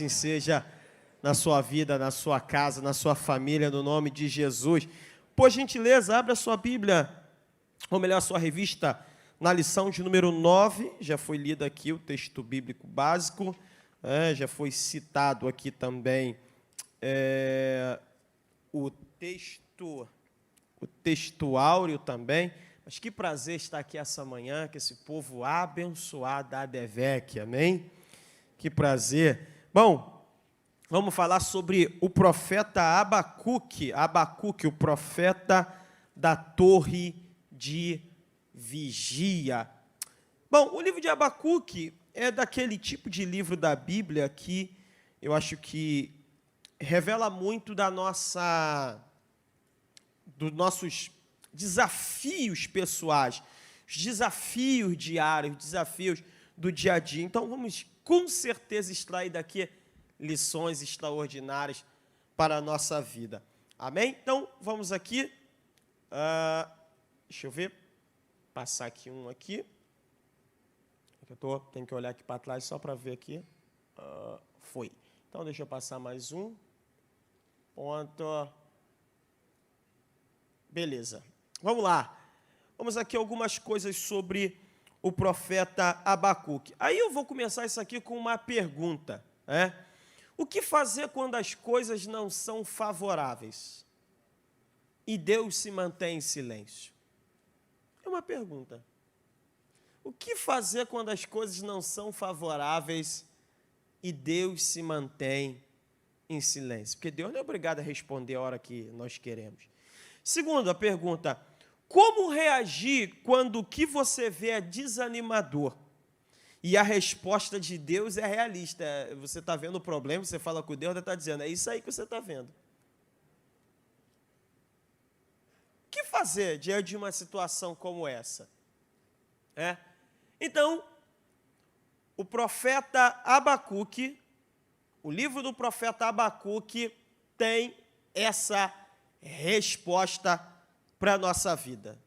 Assim seja na sua vida, na sua casa, na sua família, no nome de Jesus. Por gentileza, abra a sua Bíblia, ou melhor, a sua revista, na lição de número 9. Já foi lido aqui o texto bíblico básico, já foi citado aqui também o texto áureo também. Mas que prazer estar aqui essa manhã, com esse povo abençoado da ADVEC, amém? Que prazer. Bom, vamos falar sobre o profeta Abacuque, o profeta da torre de vigia. Bom, o livro de Abacuque é daquele tipo de livro da Bíblia que eu acho que revela muito dos nossos desafios pessoais, os desafios diários, os desafios do dia a dia. Então, vamos com certeza extrair daqui lições extraordinárias para a nossa vida. Amém? Então, vamos aqui. Deixa eu ver. Passar aqui um aqui. Tenho que olhar aqui para trás só para ver aqui. Foi. Então, deixa eu passar mais um. Ponto. Beleza. Vamos lá. Vamos aqui algumas coisas sobre o profeta Abacuque. Aí eu vou começar isso aqui com uma pergunta. O que fazer quando as coisas não são favoráveis e Deus se mantém em silêncio? É uma pergunta. O que fazer quando as coisas não são favoráveis e Deus se mantém em silêncio? Porque Deus não é obrigado a responder a hora que nós queremos. Segunda pergunta. Como reagir quando o que você vê é desanimador e a resposta de Deus é realista? Você está vendo o problema, você fala com Deus, Deus está dizendo, é isso aí que você está vendo. O que fazer diante de uma situação como essa? Então, o profeta Abacuque, o livro do profeta Abacuque tem essa resposta para a nossa vida.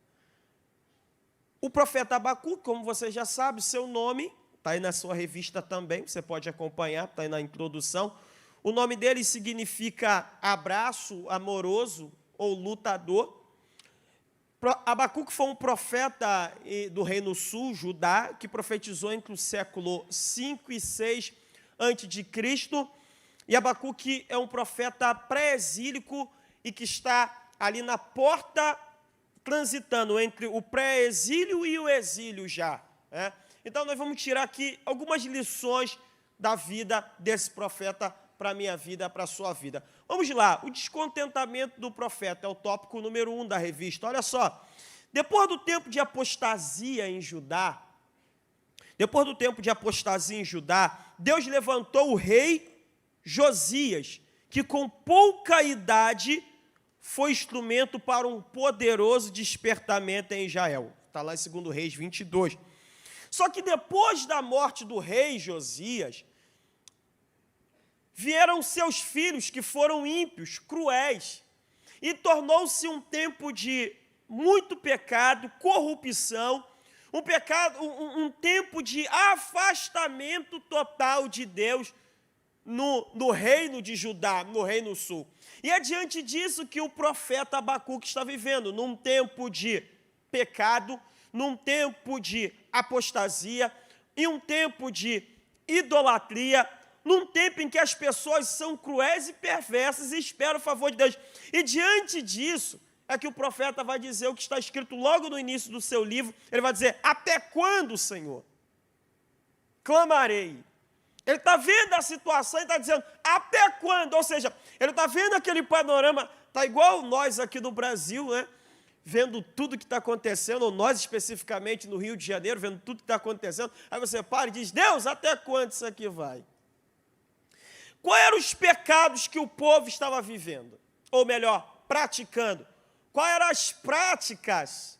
O profeta Abacuque, como você já sabe, seu nome, está aí na sua revista também, você pode acompanhar, está aí na introdução. O nome dele significa abraço amoroso ou lutador. Abacuque foi um profeta do Reino Sul, Judá, que profetizou entre o século 5 e 6 a.C. E Abacuque é um profeta pré-exílico e que está ali na porta, transitando entre o pré-exílio e o exílio já. Então, nós vamos tirar aqui algumas lições da vida desse profeta para a minha vida, para a sua vida. Vamos lá, o descontentamento do profeta é o tópico número 1 da revista. Olha só, depois do tempo de apostasia em Judá, Deus levantou o rei Josias, que com pouca idade foi instrumento para um poderoso despertamento em Israel. Está lá em 2 Reis 22. Só que depois da morte do rei Josias, vieram seus filhos que foram ímpios, cruéis, e tornou-se um tempo de muito pecado, corrupção, um tempo de afastamento total de Deus no reino de Judá, no reino sul. E é diante disso que o profeta Abacuque está vivendo, num tempo de pecado, num tempo de apostasia, em um tempo de idolatria, num tempo em que as pessoas são cruéis e perversas e esperam o favor de Deus. E diante disso é que o profeta vai dizer o que está escrito logo no início do seu livro. Ele vai dizer, até quando, Senhor, clamarei? Ele está vendo a situação e está dizendo, até quando? Ou seja, ele está vendo aquele panorama, está igual nós aqui no Brasil, vendo tudo que está acontecendo, ou nós especificamente no Rio de Janeiro, vendo tudo que está acontecendo. Aí você para e diz, Deus, até quando isso aqui vai? Quais eram os pecados que o povo estava vivendo? Ou melhor, praticando? Quais eram as práticas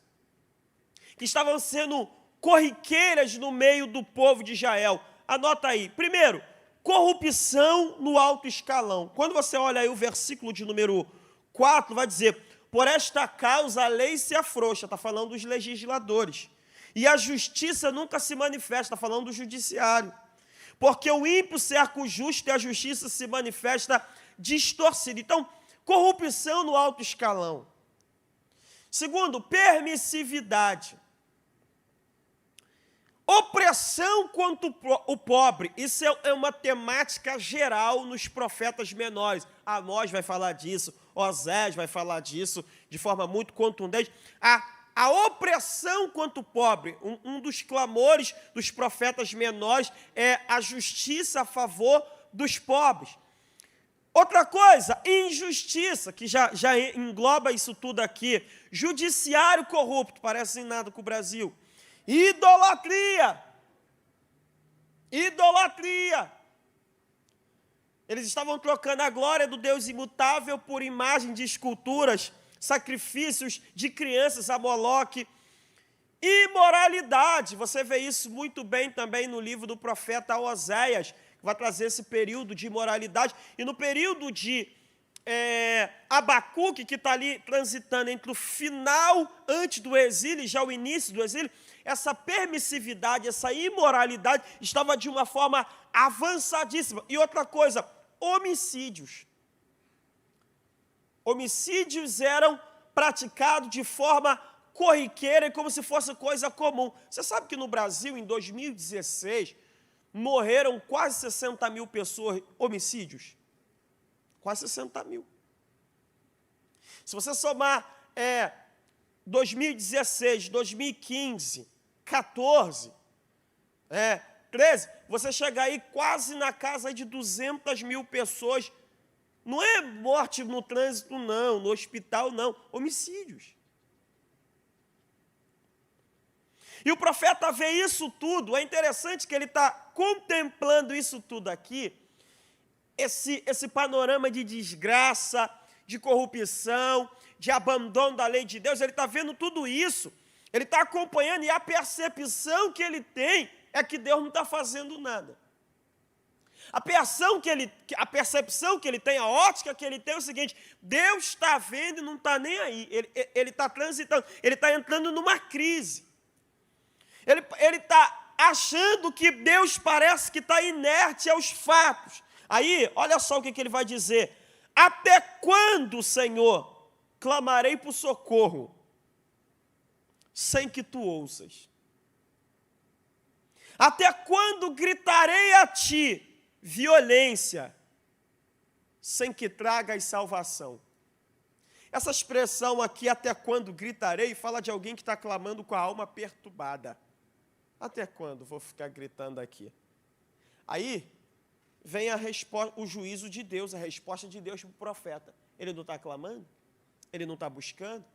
que estavam sendo corriqueiras no meio do povo de Israel? Anota aí. Primeiro, corrupção no alto escalão. Quando você olha aí o versículo de número 4, vai dizer, por esta causa a lei se afrouxa, está falando dos legisladores, e a justiça nunca se manifesta, está falando do judiciário. porque o ímpio cerca o justo e a justiça se manifesta distorcida. Então, corrupção no alto escalão. Segundo, permissividade. Opressão contra o pobre. Isso é uma temática geral nos profetas menores. Amós vai falar disso, Osés vai falar disso de forma muito contundente. A opressão contra o pobre, um dos clamores dos profetas menores é a justiça a favor dos pobres. Outra coisa, injustiça, que já engloba isso tudo aqui. Judiciário corrupto, parece nada com o Brasil. Idolatria. Idolatria. Eles estavam trocando a glória do Deus imutável por imagem de esculturas, sacrifícios de crianças a Moloque. Imoralidade. Você vê isso muito bem também no livro do profeta Oséias, que vai trazer esse período de imoralidade. E no período de Abacuque, que está ali transitando entre o final antes do exílio e já o início do exílio, essa permissividade, essa imoralidade estava de uma forma avançadíssima. E outra coisa, homicídios. Homicídios eram praticados de forma corriqueira e como se fosse coisa comum. Você sabe que no Brasil, em 2016, morreram quase 60 mil pessoas, homicídios? Quase 60 mil. Se você somar 2016, 2015, 14, 13, você chega aí quase na casa de 200 mil pessoas. Não é morte no trânsito, não, no hospital, não, homicídios. E o profeta vê isso tudo, é interessante que ele está contemplando isso tudo aqui, esse panorama de desgraça, de corrupção, de abandono da lei de Deus, ele está vendo tudo isso, ele está acompanhando, e a percepção que ele tem é que Deus não está fazendo nada. A percepção que ele tem, a ótica que ele tem é o seguinte: Deus está vendo e não está nem aí, ele está transitando, ele está entrando numa crise. Ele está achando que Deus parece que está inerte aos fatos. Aí, olha só o que ele vai dizer: até quando, Senhor, clamarei por socorro, sem que tu ouças? Até quando gritarei a ti violência, sem que tragas salvação? Essa expressão aqui, até quando gritarei, fala de alguém que está clamando com a alma perturbada. Até quando vou ficar gritando aqui? Aí vem a resposta, o juízo de Deus, a resposta de Deus para o profeta. Ele não está clamando? Ele não está buscando?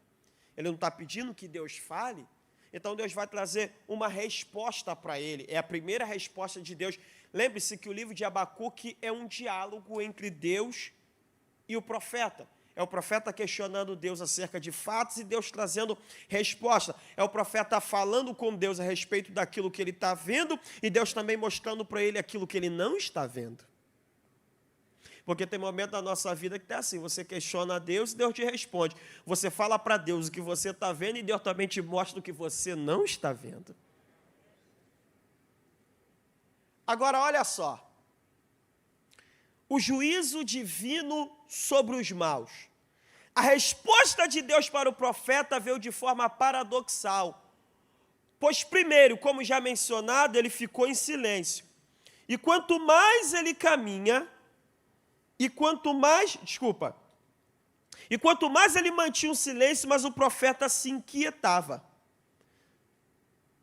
Ele não está pedindo que Deus fale? Então Deus vai trazer uma resposta para ele. É a primeira resposta de Deus. Lembre-se que o livro de Abacuque é um diálogo entre Deus e o profeta. É o profeta questionando Deus acerca de fatos e Deus trazendo resposta. É o profeta falando com Deus a respeito daquilo que ele está vendo e Deus também mostrando para ele aquilo que ele não está vendo. Porque tem momento da nossa vida que é assim: você questiona a Deus e Deus te responde. Você fala para Deus o que você está vendo e Deus também te mostra o que você não está vendo. Agora, olha só. O juízo divino sobre os maus. A resposta de Deus para o profeta veio de forma paradoxal. Pois, primeiro, como já mencionado, ele ficou em silêncio. E quanto mais ele caminha, e quanto mais ele mantinha o silêncio, mas o profeta se inquietava.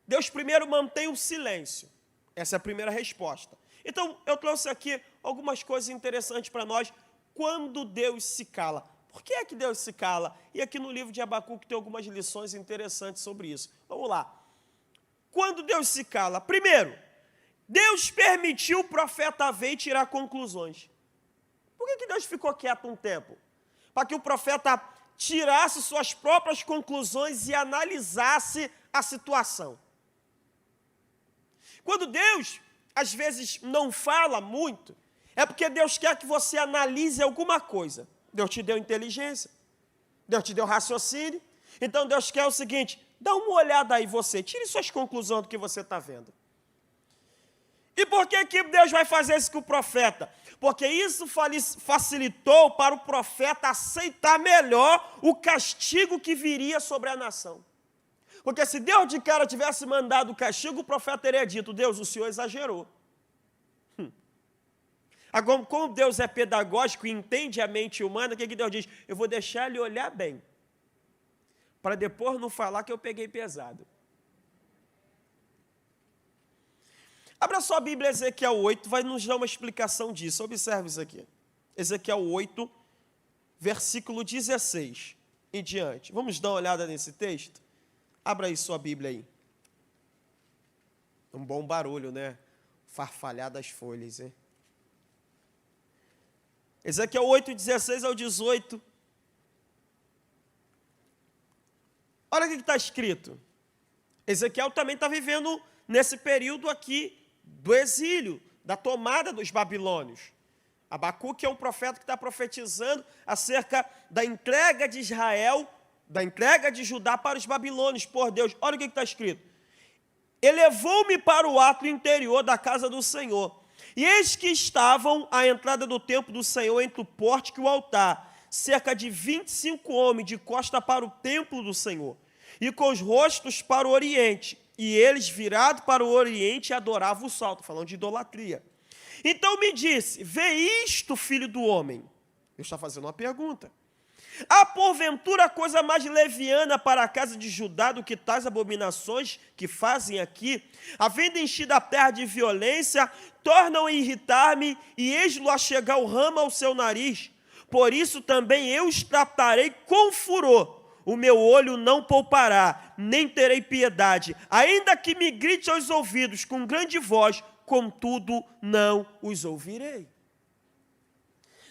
Deus primeiro mantém o silêncio. Essa é a primeira resposta. Então, eu trouxe aqui algumas coisas interessantes para nós quando Deus se cala. Por que é que Deus se cala? E aqui no livro de Abacuque tem algumas lições interessantes sobre isso. Vamos lá. Quando Deus se cala? Primeiro, Deus permitiu o profeta ver e tirar conclusões. Por que Deus ficou quieto um tempo? Para que o profeta tirasse suas próprias conclusões e analisasse a situação. Quando Deus, às vezes, não fala muito, é porque Deus quer que você analise alguma coisa. Deus te deu inteligência, Deus te deu raciocínio, então Deus quer o seguinte: dá uma olhada aí você, tire suas conclusões do que você está vendo. E por que Deus vai fazer isso com o profeta? Porque isso facilitou para o profeta aceitar melhor o castigo que viria sobre a nação. Porque se Deus de cara tivesse mandado o castigo, o profeta teria dito: Deus, o Senhor exagerou. Agora, como Deus é pedagógico e entende a mente humana, o que Deus diz? Eu vou deixar ele olhar bem, para depois não falar que eu peguei pesado. Abra sua Bíblia, Ezequiel 8, vai nos dar uma explicação disso. Observe isso aqui. Ezequiel 8, versículo 16 em diante. Vamos dar uma olhada nesse texto? Abra aí sua Bíblia aí. Um bom barulho, né? Farfalhar das folhas, hein? Ezequiel 8, 16 ao 18. Olha o que está escrito. Ezequiel também está vivendo nesse período aqui do exílio, da tomada dos babilônios. Abacuque é um profeta que está profetizando acerca da entrega de Israel, da entrega de Judá para os babilônios por Deus. Olha o que está escrito. Elevou-me para o átrio interior da casa do Senhor, e eis que estavam à entrada do templo do Senhor, entre o pórtico e o altar, cerca de 25 homens de costa para o templo do Senhor, e com os rostos para o oriente, e eles, virados para o oriente, adoravam o sol. Estou falando de idolatria. Então me disse: vê isto, filho do homem. Deus está fazendo uma pergunta. Há porventura coisa mais leviana para a casa de Judá do que tais abominações que fazem aqui? Havendo enchido a terra de violência, tornam a irritar-me, e eis-lo a chegar o ramo ao seu nariz. Por isso também eu os tratarei com furor. O meu olho não poupará, nem terei piedade, ainda que me grite aos ouvidos com grande voz, contudo não os ouvirei.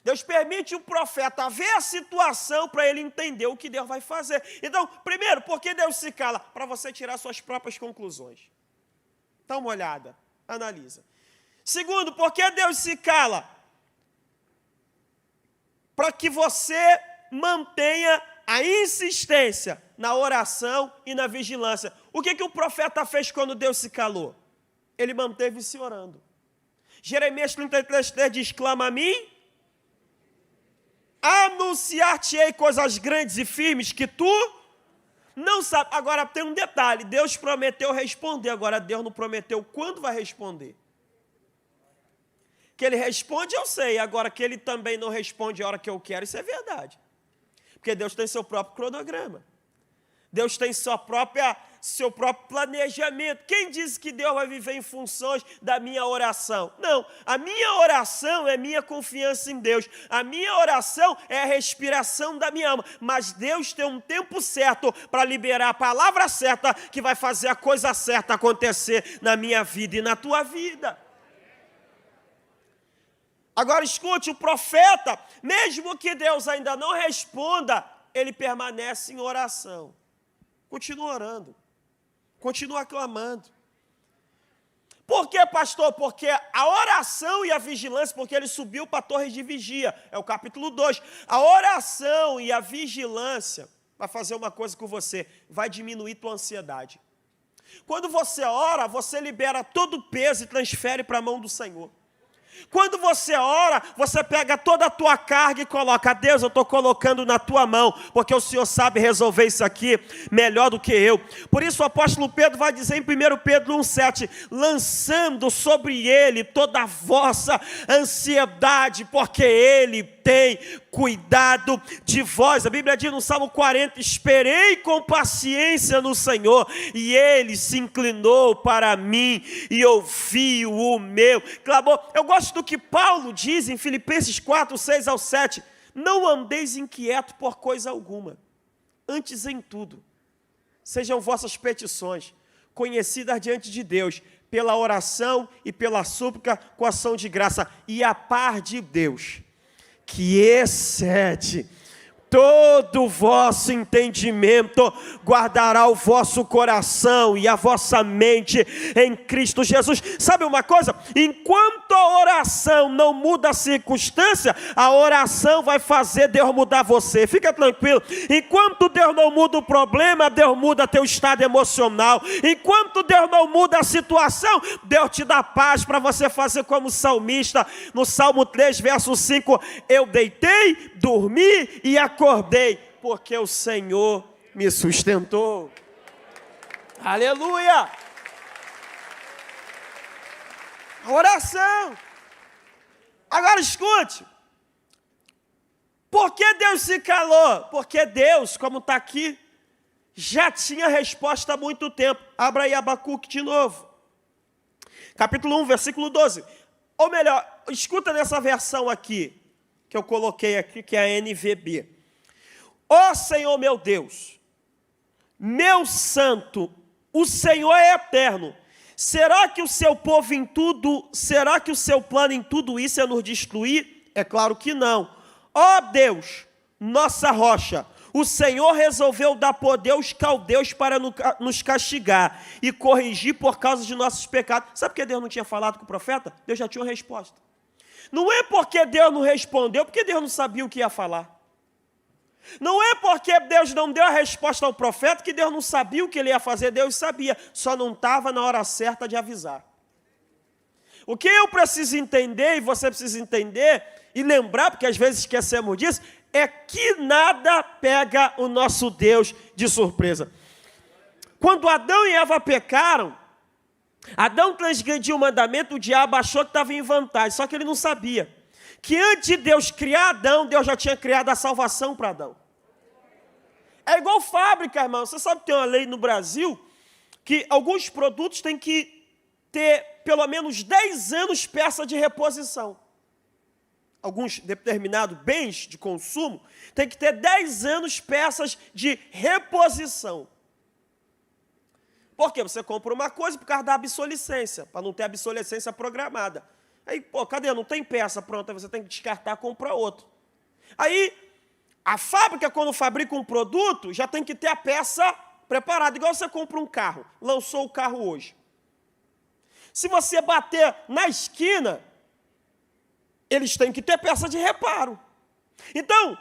Deus permite o profeta ver a situação para ele entender o que Deus vai fazer. Então, primeiro, por que Deus se cala? Para você tirar suas próprias conclusões. Dá uma olhada, analisa. Segundo, por que Deus se cala? Para que você mantenha a insistência na oração e na vigilância. O que o profeta fez quando Deus se calou? Ele manteve-se orando. Jeremias 33:3 diz: clama a mim, anunciar-te-ei coisas grandes e firmes que tu não sabes. Agora tem um detalhe: Deus prometeu responder, agora Deus não prometeu quando vai responder. Que ele responde, eu sei, agora que ele também não responde a hora que eu quero, isso é verdade. Porque Deus tem seu próprio cronograma. Deus tem seu próprio planejamento. Quem disse que Deus vai viver em funções da minha oração? Não, a minha oração é minha confiança em Deus. A minha oração é a respiração da minha alma. Mas Deus tem um tempo certo para liberar a palavra certa que vai fazer a coisa certa acontecer na minha vida e na tua vida. Agora escute, o profeta, mesmo que Deus ainda não responda, ele permanece em oração. Continua orando, continua clamando. Por quê, pastor? Porque a oração e a vigilância, porque ele subiu para a torre de vigia, é o capítulo 2. A oração e a vigilância vai fazer uma coisa com você, vai diminuir tua ansiedade. Quando você ora, você libera todo o peso e transfere para a mão do Senhor. Quando você ora, você pega toda a tua carga e coloca: Deus, eu estou colocando na tua mão, porque o Senhor sabe resolver isso aqui melhor do que eu. Por isso o apóstolo Pedro vai dizer em 1 Pedro 1,7, lançando sobre ele toda a vossa ansiedade, porque ele tem cuidado de vós. A Bíblia diz no Salmo 40, esperei com paciência no Senhor, e ele se inclinou para mim e ouviu o meu clamor. Eu gosto do que Paulo diz em Filipenses 4, 6 ao 7, não andeis inquieto por coisa alguma, antes em tudo, sejam vossas petições conhecidas diante de Deus, pela oração e pela súplica com ação de graça, e a paz de Deus, que excede todo o vosso entendimento guardará o vosso coração e a vossa mente em Cristo Jesus. Sabe uma coisa? Enquanto a oração não muda a circunstância, a oração vai fazer Deus mudar você. Fica tranquilo. Enquanto Deus não muda o problema, Deus muda teu estado emocional. Enquanto Deus não muda a situação, Deus te dá paz para você fazer como o salmista, no Salmo 3, verso 5, eu deitei, dormi e acordei, porque o Senhor me sustentou. Aleluia! Oração. Agora escute. Por que Deus se calou? Porque Deus, como está aqui, já tinha resposta há muito tempo. Abra aí Abacuque de novo. Capítulo 1, versículo 12. Ou melhor, escuta nessa versão aqui, que eu coloquei aqui, que é a NVB. Ó Senhor meu Deus, meu santo, o Senhor é eterno. Será que o seu povo em tudo, será que o seu plano em tudo isso é nos destruir? É claro que não. Ó Deus, nossa rocha, o Senhor resolveu dar poder aos caldeus para nos castigar e corrigir por causa de nossos pecados. Sabe por que Deus não tinha falado com o profeta? Deus já tinha uma resposta. Não é porque Deus não respondeu, porque Deus não sabia o que ia falar. Não é porque Deus não deu a resposta ao profeta que Deus não sabia o que ele ia fazer. Deus sabia, só não estava na hora certa de avisar. O que eu preciso entender, e você precisa entender, e lembrar, porque às vezes esquecemos disso, é que nada pega o nosso Deus de surpresa. Quando Adão e Eva pecaram, Adão transgrediu o mandamento, o diabo achou que estava em vantagem, só que ele não sabia que antes de Deus criar Adão, Deus já tinha criado a salvação para Adão. É igual fábrica, irmão. Você sabe que tem uma lei no Brasil que alguns produtos têm que ter pelo menos 10 anos peça de reposição. Alguns determinados bens de consumo têm que ter 10 anos peças de reposição. Por quê? Você compra uma coisa por causa da obsolescência, para não ter obsolescência programada. Aí, pô, cadê? Não tem peça pronta, você tem que descartar, comprar outro. Aí, a fábrica, quando fabrica um produto, já tem que ter a peça preparada. Igual você compra um carro, lançou o carro hoje. Se você bater na esquina, eles têm que ter peça de reparo. Então,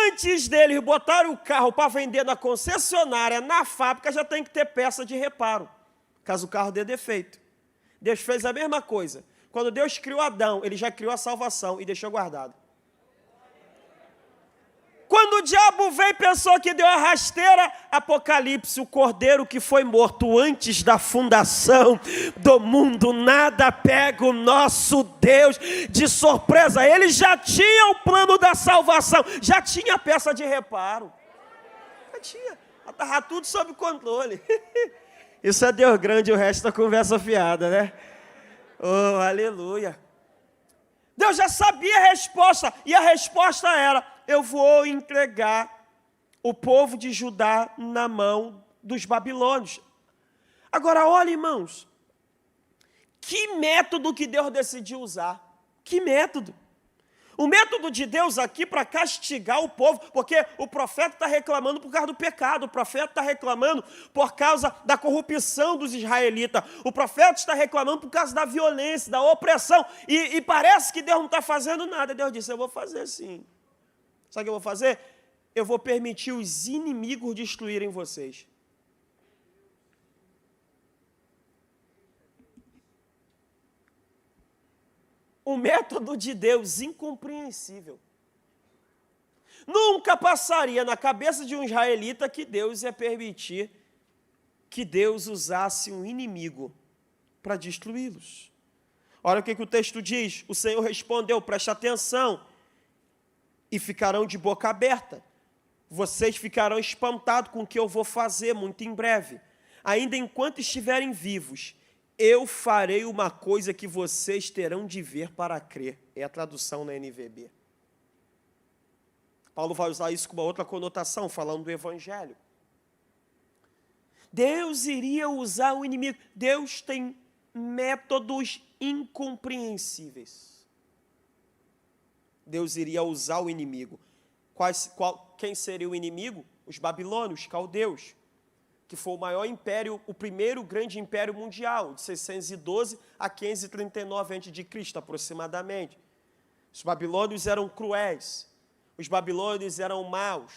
antes deles botarem o carro para vender na concessionária, na fábrica, já tem que ter peça de reparo, caso o carro dê defeito. Deus fez a mesma coisa. Quando Deus criou Adão, ele já criou a salvação e deixou guardado. Quando o diabo veio e pensou que deu a rasteira, Apocalipse, o cordeiro que foi morto antes da fundação do mundo, nada pega o nosso Deus de surpresa. Ele já tinha o plano da salvação, já tinha a peça de reparo. Já tinha, estava tudo sob controle. Isso é Deus grande, o resto da conversa fiada, né? Oh, aleluia. Deus já sabia a resposta, e a resposta era: eu vou entregar o povo de Judá na mão dos babilônios. Agora, olha, irmãos, que método que Deus decidiu usar. Que método. O método de Deus aqui para castigar o povo, porque o profeta está reclamando por causa do pecado, o profeta está reclamando por causa da corrupção dos israelitas, o profeta está reclamando por causa da violência, da opressão, e parece que Deus não está fazendo nada. Deus disse: eu vou fazer sim. Sabe o que eu vou fazer? Eu vou permitir os inimigos destruírem vocês. O método de Deus incompreensível. Nunca passaria na cabeça de um israelita que Deus ia permitir que Deus usasse um inimigo para destruí-los. Olha o que o texto diz. O Senhor respondeu, preste atenção, e ficarão de boca aberta. Vocês ficarão espantados com o que eu vou fazer muito em breve. Ainda enquanto estiverem vivos, eu farei uma coisa que vocês terão de ver para crer. É a tradução na NVB. Paulo vai usar isso com uma outra conotação, falando do Evangelho. Deus iria usar o inimigo. Deus tem métodos incompreensíveis. Deus iria usar o inimigo. Quem seria o inimigo? Os babilônios, os caldeus, que foi o maior império, o primeiro grande império mundial, de 612 a 539 a.C., aproximadamente. Os babilônios eram cruéis, os babilônios eram maus.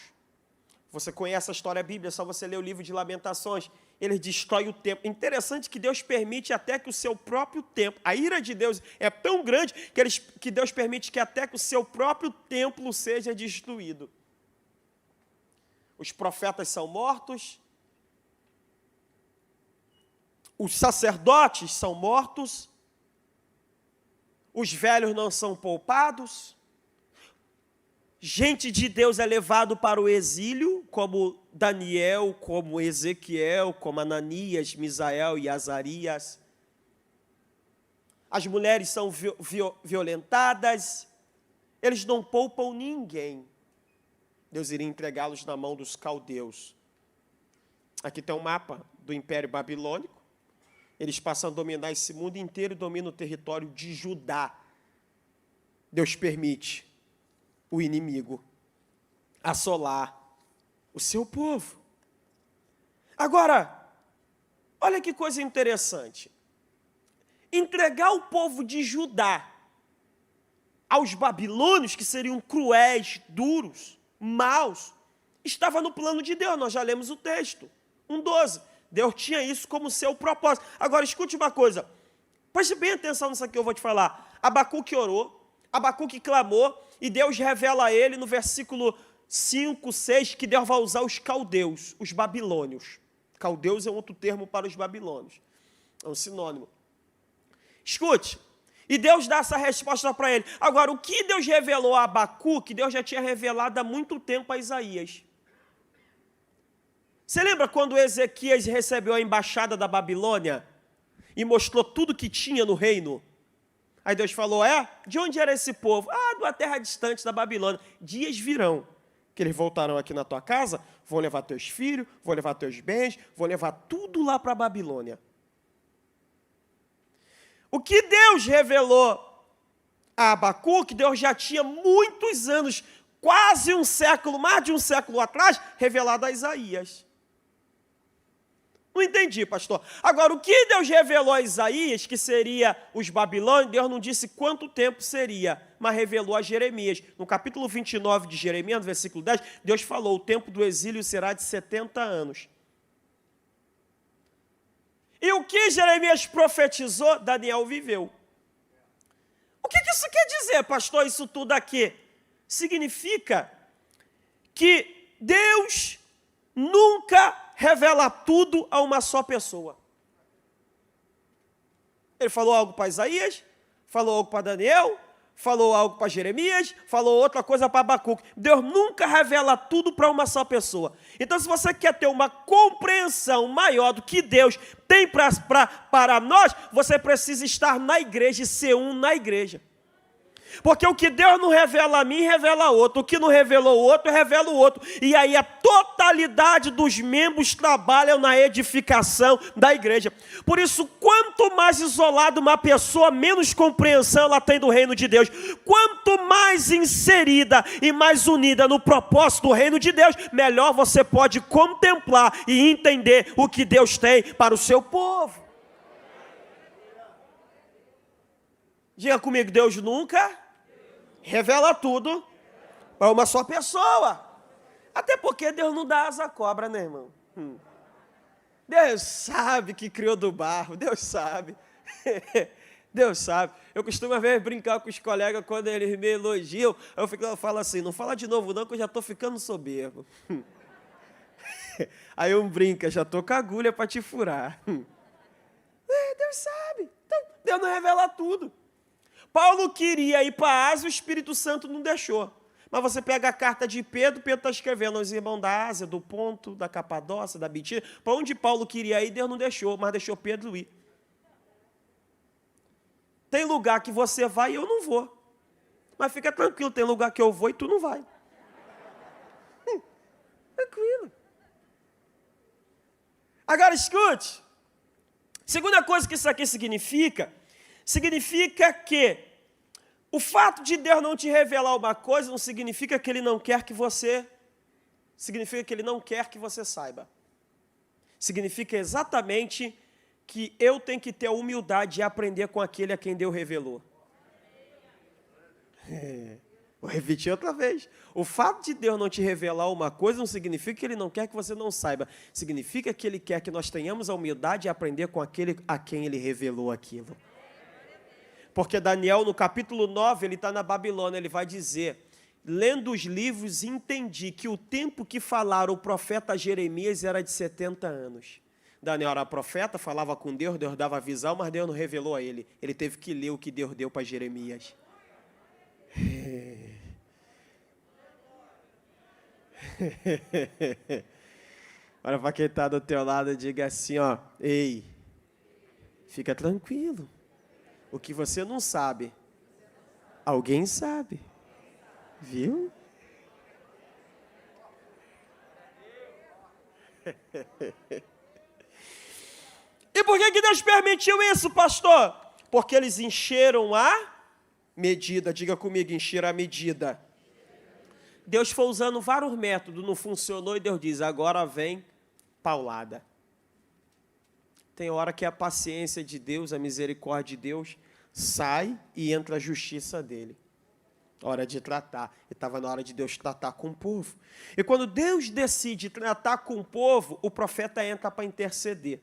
Você conhece a história bíblica, é só você ler o livro de Lamentações. Eles destroem o templo. Interessante que Deus permite até que o seu próprio templo, a ira de Deus é tão grande que Deus permite que até que o seu próprio templo seja destruído. Os profetas são mortos, os sacerdotes são mortos, os velhos não são poupados, gente de Deus é levado para o exílio, como Daniel, como Ezequiel, como Ananias, Misael e Azarias. As mulheres são violentadas, eles não poupam ninguém. Deus iria entregá-los na mão dos caldeus. Aqui tem um mapa do Império Babilônico. Eles passam a dominar esse mundo inteiro e dominam o território de Judá. Deus permite o inimigo assolar o seu povo. Agora, olha que coisa interessante. Entregar o povo de Judá aos babilônios, que seriam cruéis, duros, maus, estava no plano de Deus. Nós já lemos o texto, 1:12. Deus tinha isso como seu propósito. Agora, escute uma coisa. Preste bem atenção nisso aqui que eu vou te falar. Abacuque orou, Abacuque clamou, e Deus revela a ele no versículo 5, 6, que Deus vai usar os caldeus, os babilônios. Caldeus é um outro termo para os babilônios. É um sinônimo. Escute. E Deus dá essa resposta para ele. Agora, o que Deus revelou a Abacuque, Deus já tinha revelado há muito tempo a Isaías. Você lembra quando Ezequias recebeu a embaixada da Babilônia e mostrou tudo que tinha no reino? Aí Deus falou, de onde era esse povo? De uma terra distante da Babilônia. Dias virão que eles voltarão aqui na tua casa, vão levar teus filhos, vão levar teus bens, vão levar tudo lá para a Babilônia. O que Deus revelou a Abacuque, Deus já tinha muitos anos, quase um século, mais de um século atrás, revelado a Isaías. Não entendi, pastor. Agora, o que Deus revelou a Isaías, que seria os babilônios, Deus não disse quanto tempo seria, mas revelou a Jeremias. No capítulo 29 de Jeremias, no versículo 10, Deus falou, o tempo do exílio será de 70 anos. E o que Jeremias profetizou, Daniel viveu. O que isso quer dizer, pastor, isso tudo aqui? Significa que Deus nunca revela tudo a uma só pessoa. Ele falou algo para Isaías, falou algo para Daniel, falou algo para Jeremias, falou outra coisa para Abacuque. Deus nunca revela tudo para uma só pessoa. Então, se você quer ter uma compreensão maior do que Deus tem para nós, você precisa estar na igreja e ser um na igreja. Porque o que Deus não revela a mim, revela a outro. O que não revelou o outro, revela o outro. E aí a totalidade dos membros trabalham na edificação da igreja. Por isso, quanto mais isolada uma pessoa, menos compreensão ela tem do reino de Deus. Quanto mais inserida e mais unida no propósito do reino de Deus, melhor você pode contemplar e entender o que Deus tem para o seu povo. Diga comigo, Deus nunca revela tudo para uma só pessoa. Até porque Deus não dá asa à cobra, né, irmão? Deus sabe que criou do barro, Deus sabe. Deus sabe. Eu costumo, às vezes, brincar com os colegas quando eles me elogiam. Eu falo assim, não fala de novo não, que eu já estou ficando soberbo. Aí um brinca, já estou com a agulha para te furar. Deus sabe. Então, Deus não revela tudo. Paulo queria ir para a Ásia, o Espírito Santo não deixou. Mas você pega a carta de Pedro, Pedro está escrevendo aos irmãos da Ásia, do Ponto, da Capadócia, da Bitínia. Para onde Paulo queria ir, Deus não deixou, mas deixou Pedro ir. Tem lugar que você vai e eu não vou. Mas fica tranquilo, tem lugar que eu vou e tu não vai. Tranquilo. Agora escute. Segunda coisa que isso aqui significa que O fato de Deus não te revelar uma coisa não significa que Ele não quer que você... Significa que Ele não quer que você saiba. Significa exatamente que eu tenho que ter a humildade de aprender com aquele a quem Deus revelou. Vou repetir outra vez. O fato de Deus não te revelar uma coisa não significa que Ele não quer que você não saiba. Significa que Ele quer que nós tenhamos a humildade de aprender com aquele a quem Ele revelou aquilo. Porque Daniel, no capítulo 9, ele está na Babilônia, ele vai dizer, lendo os livros, entendi que o tempo que falaram o profeta Jeremias era de 70 anos. Daniel era profeta, falava com Deus, Deus dava visão, mas Deus não revelou a ele. Ele teve que ler o que Deus deu para Jeremias. Olha para quem está do teu lado e diga assim, ó, ei, fica tranquilo. O que você não sabe, alguém sabe. Viu? E por que Deus permitiu isso, pastor? Porque eles encheram a medida. Diga comigo, encheram a medida. Deus foi usando vários métodos, não funcionou e Deus diz, agora vem paulada. Tem hora que a paciência de Deus, a misericórdia de Deus, sai e entra a justiça dele. Hora de tratar. E estava na hora de Deus tratar com o povo. E quando Deus decide tratar com o povo, o profeta entra para interceder.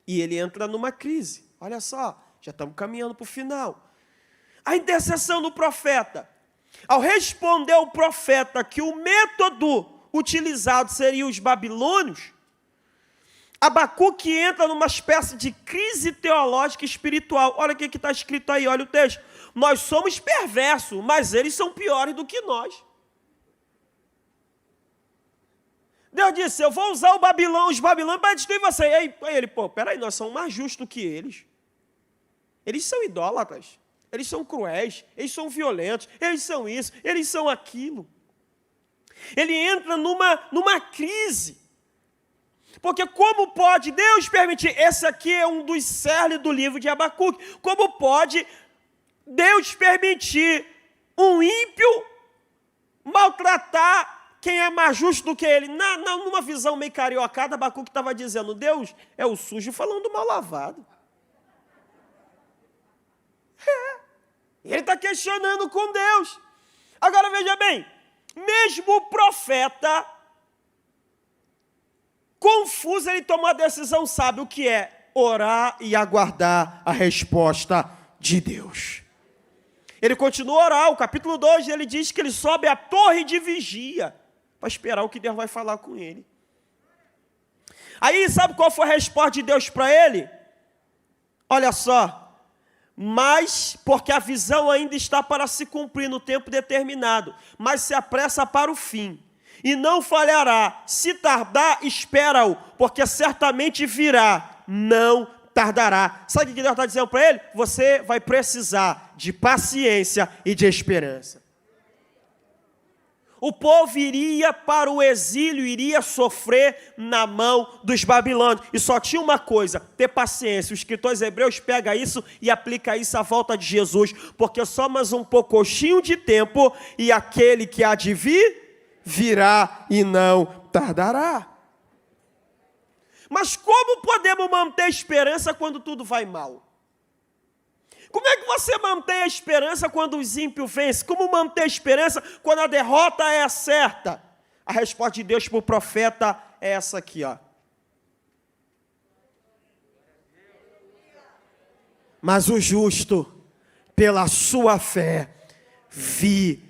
E ele entra numa crise. Olha só, já estamos caminhando para o final. A intercessão do profeta. Ao responder ao profeta que o método utilizado seria os babilônios, Abacuque entra numa espécie de crise teológica e espiritual. Olha o que está escrito aí, olha o texto. Nós somos perversos, mas eles são piores do que nós. Deus disse, eu vou usar os babilônios para destruir você. Aí ele, peraí, nós somos mais justos que eles. Eles são idólatras, eles são cruéis, eles são violentos, eles são isso, eles são aquilo. Ele entra numa crise. Porque como pode Deus permitir, esse aqui é um dos cernes do livro de Abacuque, como pode Deus permitir um ímpio maltratar quem é mais justo do que ele? Numa visão meio cariocada, Abacuque estava dizendo, Deus é o sujo falando mal lavado. Ele está questionando com Deus. Agora veja bem, mesmo o profeta confuso, ele tomou a decisão, sabe o que é? Orar e aguardar a resposta de Deus. Ele continua a orar, o capítulo 2, ele diz que ele sobe a torre de vigia, para esperar o que Deus vai falar com ele. Aí, sabe qual foi a resposta de Deus para ele? Olha só, mas, porque a visão ainda está para se cumprir no tempo determinado, mas se apressa para o fim. E não falhará, se tardar, espera-o, porque certamente virá, não tardará. Sabe o que Deus está dizendo para ele? Você vai precisar de paciência e de esperança. O povo iria para o exílio, iria sofrer na mão dos babilônios. E só tinha uma coisa, ter paciência. Os escritores hebreus pegam isso e aplicam isso à volta de Jesus, porque só mais um pouquinho de tempo e aquele que há de vir, virá e não tardará. Mas como podemos manter a esperança quando tudo vai mal? Como é que você mantém a esperança quando os ímpios vencem? Como manter a esperança quando a derrota é certa? A resposta de Deus para o profeta é essa aqui, ó. Mas o justo, pela sua fé, viverá.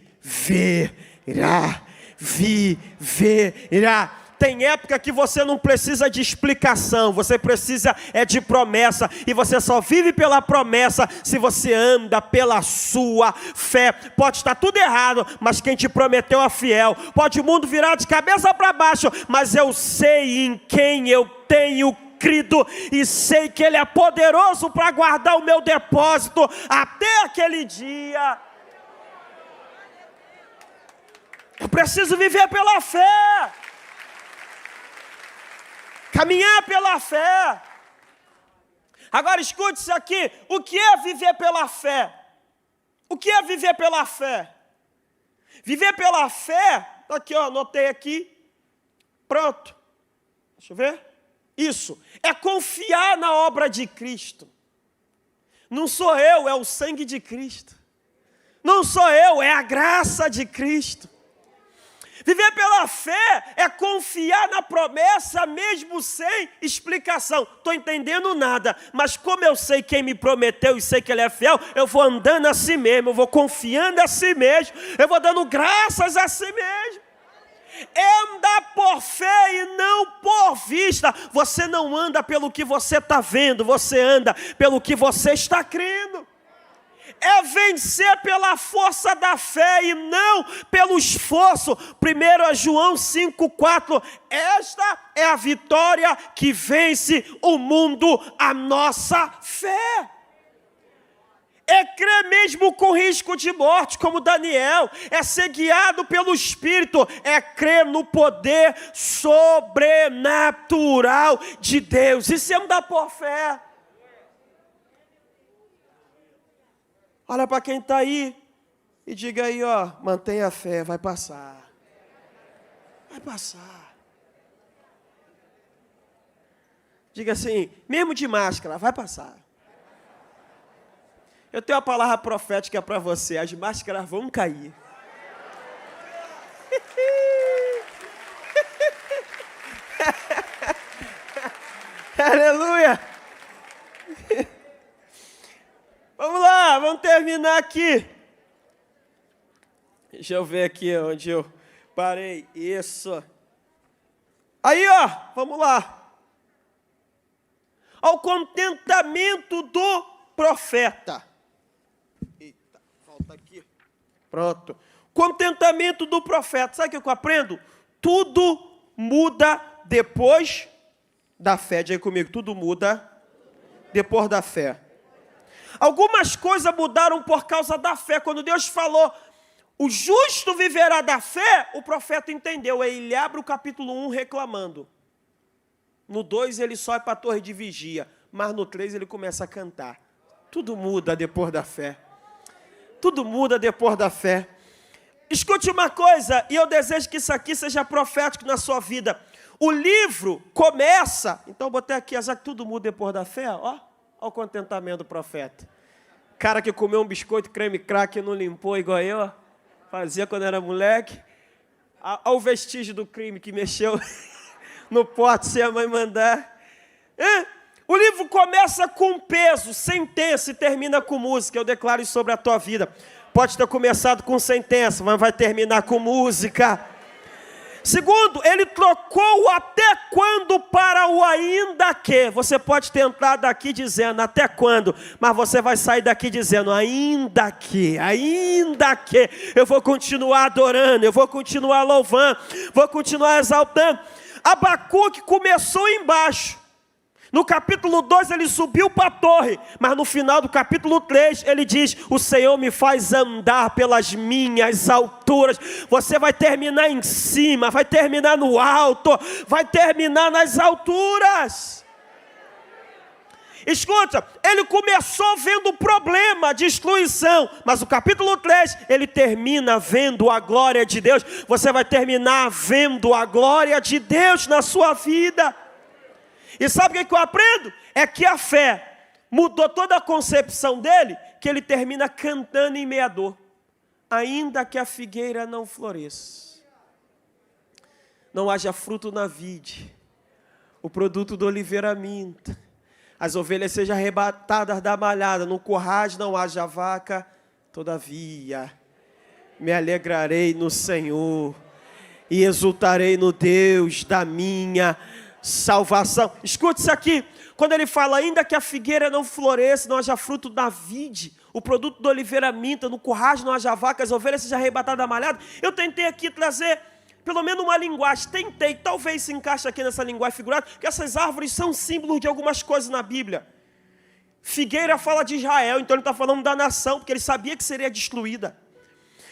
Tem época que você não precisa de explicação, você precisa de promessa, e você só vive pela promessa se você anda pela sua fé. Pode estar tudo errado, mas quem te prometeu é fiel. Pode o mundo virar de cabeça para baixo, mas eu sei em quem eu tenho crido, e sei que Ele é poderoso para guardar o meu depósito até aquele dia. Eu preciso viver pela fé. Caminhar pela fé. Agora escute isso aqui. O que é viver pela fé? O que é viver pela fé? Viver pela fé, tá aqui, ó, anotei aqui, pronto. Deixa eu ver. Isso, é confiar na obra de Cristo. Não sou eu, é o sangue de Cristo. Não sou eu, é a graça de Cristo. Viver pela fé é confiar na promessa mesmo sem explicação. Estou entendendo nada, mas como eu sei quem me prometeu e sei que Ele é fiel, eu vou andando a si mesmo, eu vou confiando a si mesmo, eu vou dando graças a si mesmo. É andar por fé e não por vista. Você não anda pelo que você está vendo, você anda pelo que você está crendo. É vencer pela força da fé e não pelo esforço. 1 João 5,4. Esta é a vitória que vence o mundo, a nossa fé. É crer mesmo com risco de morte, como Daniel. É ser guiado pelo Espírito. É crer no poder sobrenatural de Deus. Isso é andar por fé. Olha para quem está aí e diga aí, ó, mantenha a fé, vai passar. Vai passar. Diga assim, mesmo de máscara, vai passar. Eu tenho uma palavra profética para você, as máscaras vão cair. Aleluia! Vamos lá, vamos terminar aqui. Deixa eu ver aqui onde eu parei. Isso. Aí, ó, vamos lá. Ao contentamento do profeta. Eita, falta aqui. Pronto. Contentamento do profeta. Sabe o que eu aprendo? Tudo muda depois da fé. Diga aí comigo, tudo muda depois da fé. Algumas coisas mudaram por causa da fé. Quando Deus falou, o justo viverá da fé, o profeta entendeu. Aí ele abre o capítulo 1 reclamando. No 2 ele sobe para a torre de vigia. Mas no 3 ele começa a cantar. Tudo muda depois da fé. Tudo muda depois da fé. Escute uma coisa, e eu desejo que isso aqui seja profético na sua vida. O livro começa, então eu botei aqui, já que tudo muda depois da fé, ó. Olha o contentamento do profeta. Cara que comeu um biscoito creme crack e não limpou igual eu. Fazia quando era moleque. Olha o vestígio do crime que mexeu no pote sem a mãe mandar. O livro começa com peso, sentença e termina com música. Eu declaro isso sobre a tua vida. Pode ter começado com sentença, mas vai terminar com música. Segundo, ele trocou o até quando para o ainda que. Você pode ter entrado aqui dizendo até quando, mas você vai sair daqui dizendo ainda que, eu vou continuar adorando, eu vou continuar louvando, vou continuar exaltando. Abacuque começou embaixo. No capítulo 2 ele subiu para a torre, mas no final do capítulo 3 ele diz, o Senhor me faz andar pelas minhas alturas. Você vai terminar em cima, vai terminar no alto, vai terminar nas alturas. Escuta, ele começou vendo o problema de excluição, mas o capítulo 3, ele termina vendo a glória de Deus. Você vai terminar vendo a glória de Deus na sua vida. E sabe o que eu aprendo? É que a fé mudou toda a concepção dele, que ele termina cantando em meia dor. Ainda que a figueira não floresça, não haja fruto na vide, o produto do oliveira minta, as ovelhas sejam arrebatadas da malhada, no currais não haja vaca, todavia me alegrarei no Senhor e exultarei no Deus da minha salvação. Escute isso aqui, quando ele fala, ainda que a figueira não floresça, não haja fruto na vide, o produto do oliveira minta, no currais não haja vaca, as ovelhas sejam arrebatadas da malhada. Eu tentei aqui trazer pelo menos uma linguagem, talvez se encaixe aqui nessa linguagem figurada, que essas árvores são símbolos de algumas coisas na Bíblia. Figueira fala de Israel, então ele está falando da nação, porque ele sabia que seria destruída.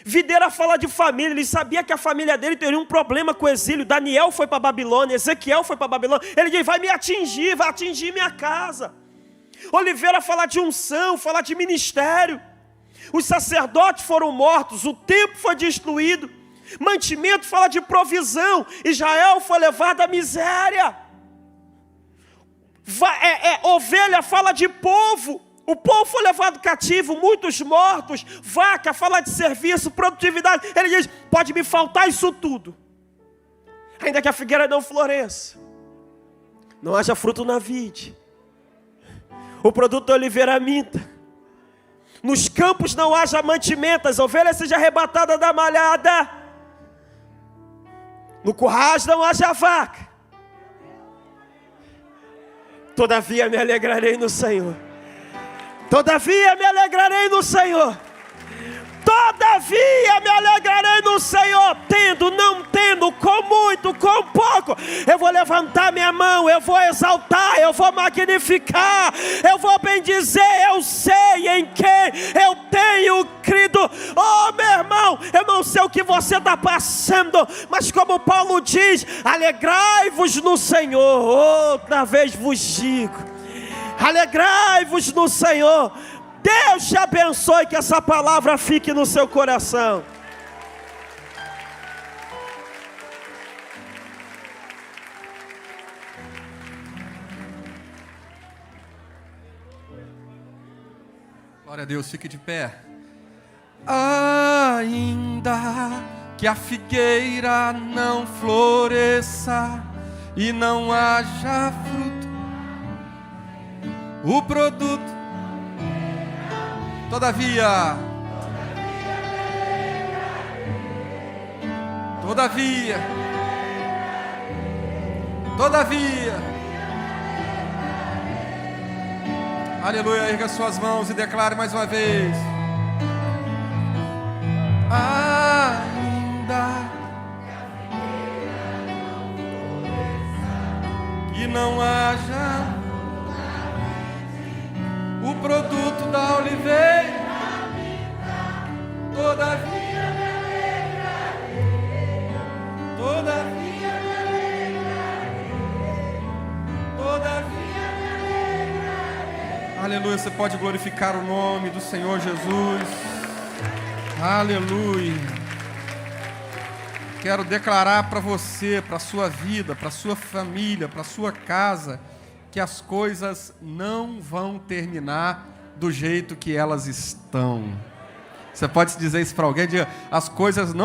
Videira fala de família, ele sabia que a família dele teria um problema com o exílio. Daniel foi para a Babilônia, Ezequiel foi para a Babilônia. Ele diz, vai me atingir, vai atingir minha casa. Oliveira fala de unção, fala de ministério. Os sacerdotes foram mortos, o templo foi destruído. Mantimento fala de provisão. Israel foi levado à miséria. Ovelha fala de povo. O povo foi levado cativo, muitos mortos. Vaca fala de serviço, produtividade. Ele diz, pode me faltar isso tudo, ainda que a figueira não floresça, não haja fruto na vide, o produto da oliveira minta, nos campos não haja mantimento, as ovelhas sejam arrebatadas da malhada, no currais não haja vaca. Todavia me alegrarei no Senhor. Todavia me alegrarei no Senhor. Todavia me alegrarei no Senhor, tendo, não tendo, com muito, com pouco, eu vou levantar minha mão, eu vou exaltar, eu vou magnificar, eu vou bendizer, eu sei em quem eu tenho crido. Oh, meu irmão, eu não sei o que você está passando, mas como Paulo diz, alegrai-vos no Senhor. Outra vez vos digo, alegrai-vos no Senhor. Deus te abençoe, que essa palavra fique no seu coração. Glória a Deus, fique de pé. Ainda que a figueira não floresça e não haja fruto, o produto, todavia, aleluia, erga suas mãos e declare mais uma vez. Ainda que não haja o produto da oliveira, todavia me alegrarei, todavia me alegrarei. Aleluia, você pode glorificar o nome do Senhor Jesus. Aleluia. Quero declarar para você, para a sua vida, para a sua família, para a sua casa, que as coisas não vão terminar do jeito que elas estão. Você pode dizer isso para alguém? Diga, as coisas não